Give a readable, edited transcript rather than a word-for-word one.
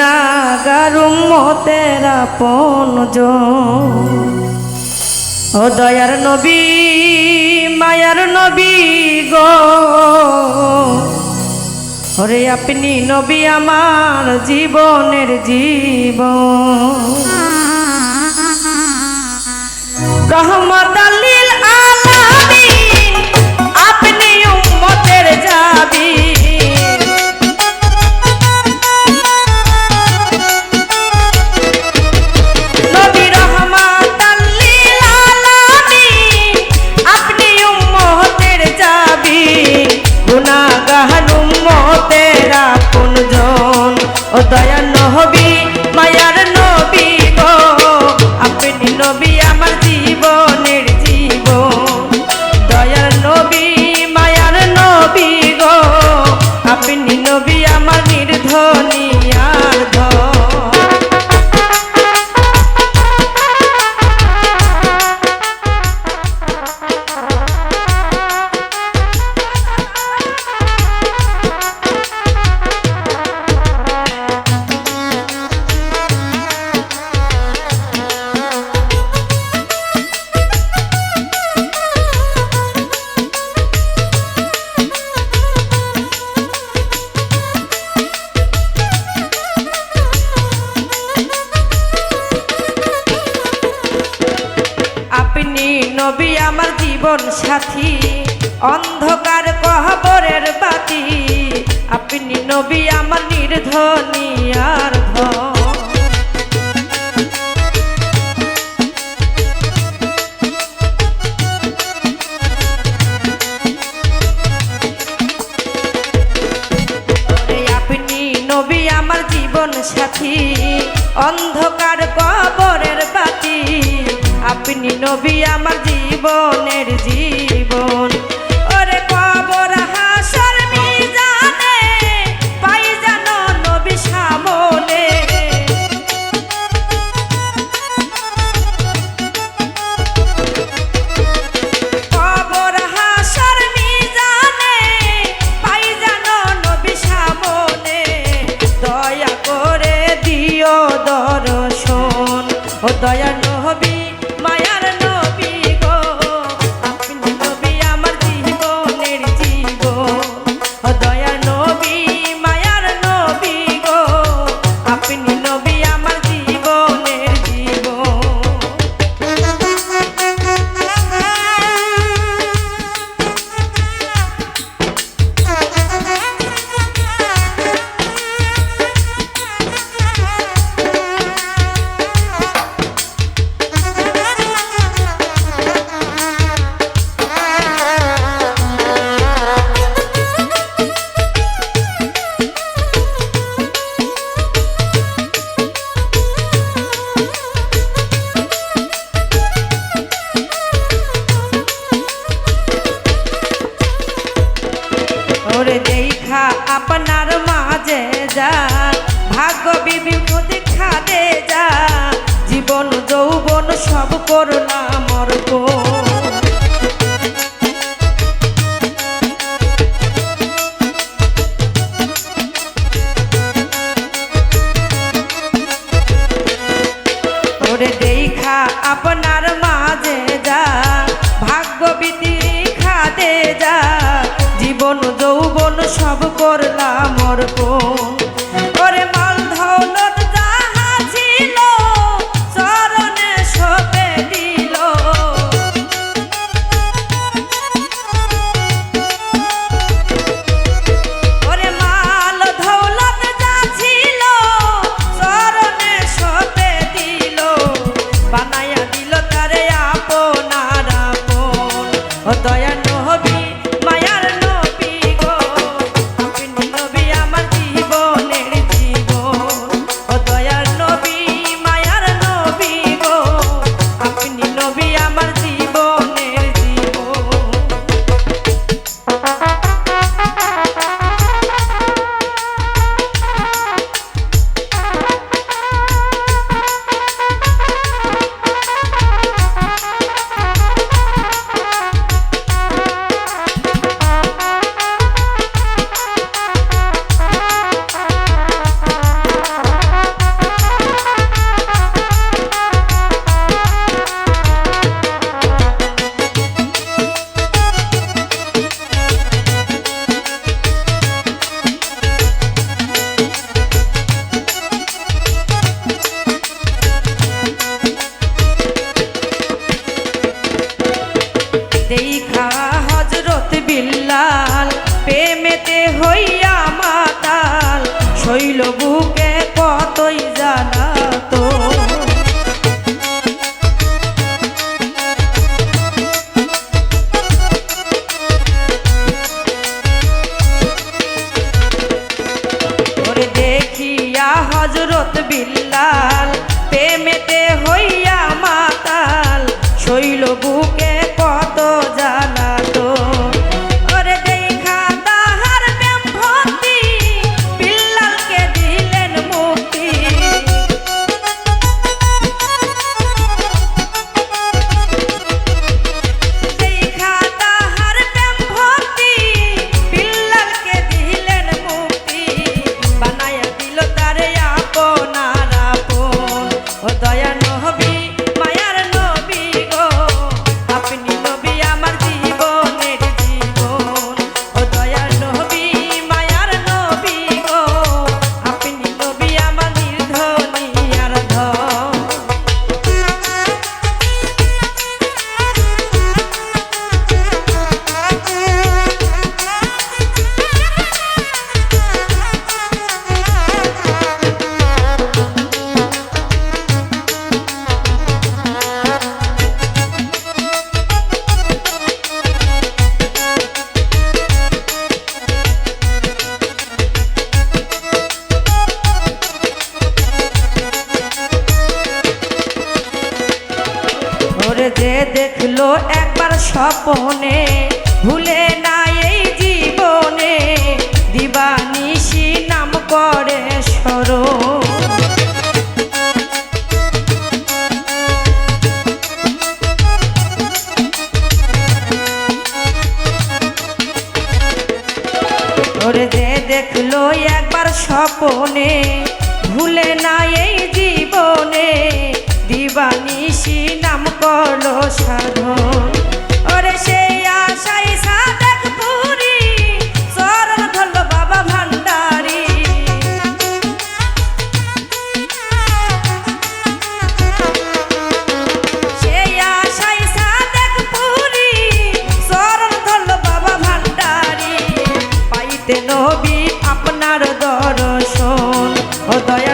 গুনাহগার উম্মতের আপনজন। ও দয়ার নবী মায়ার নবী গো, ওরে আপনি নবী আমার জীবনের জীবন। রহমত লিল আলামিন আপনি উম্মতের জাবিন। নবী রহমত লিল আলামিন আপনি উম্মতের জাবিন। গুনাহগার উম্মতের আপনজন। ও দয়ার নবী মায়ার নবী গো, আপনি নবী আমার জীবনের জীবন। দয়ার নবী মায়ার নবী গো, আপনি নবী আমার নির্ধনী আর ধন। নবী আমার জীবন সাথী, অন্ধকার কবরের বাতি। আপনি নবী আমার নির্ধনী আর ধন। আপনি নবী আমার জীবন সাথী, অন্ধকার কবরের বাতি। আপনি নবী আমার জীবনের জীবন। ওরে কবর হাসর মিজানে পাই জানো নবী সামনে। কবর হাসর মিজানে পাই জানো নবী সামনে। দয়া করে দিও দর্শন। ও দয়া নবী মায়ার নবী গো, আপনি নবী আমার জীবনের জীবন। ও দয়ার নবী মায়ার নবী গো, আপনি নবী আমার জীবনের জীবন। ওরে দেখা আপনার মাঝে যা ভাগ্য বিবিধ দেখা দে যা। জীবন যৌবন সব করলাম অর্পণ। ওরে দেখা আপনার মাঝে যা ভাগ্য বিধিখা দে যা। জীবন যৌবন সব করলাম অর্পণ। ওরে মাল দৌলত যাহা ছিল চরণে সঁপে দিল। ওরে মাল দৌলত যা ছিল চরণে সঁপে দিল। বানায়া দিল তারে আপনার আপন। ও দয়া নবী মায়ার নবী গো, আপনি নবী আমার জীবন। হযরত বিল্লাল প্রেমেতে হইয়া মাতাল শৈল বুকে কত জ্বালাতন ওরে দেখা তাহার প্রেম ভক্তি বিল্লালকে দিলেন মুক্তি দেখা তাহার প্রেম ভক্তি বিল্লালকে দিলেন মুক্তি বানায়া দিল তারে আপনার আপন ও দয়া নবী মায়ার নবী গো আপনি নবী আমার জীবনের জীবন ও দয়া নবী মায়ার নবী গো আপনি নবী আমার নির্ধনী আর ধন ওরে যে দেখলো একবার স্বপনে ভুলে না এই জীবনে দিবানিশি নাম করে স্মরণ ওরে যে দেখলো একবার স্বপনে ভুলে না এই জীবনে দিবানিশি নাম করলো সাধন ওরে সেই আশাই সাদেক পুরি চরণ ধরলো বাবা ভান্ডারি সেই আশাই সাদেক পুরি চরণ ধরলো বাবা ভান্ডারি পাইতে নবী আপনার দর্শন ও দয়া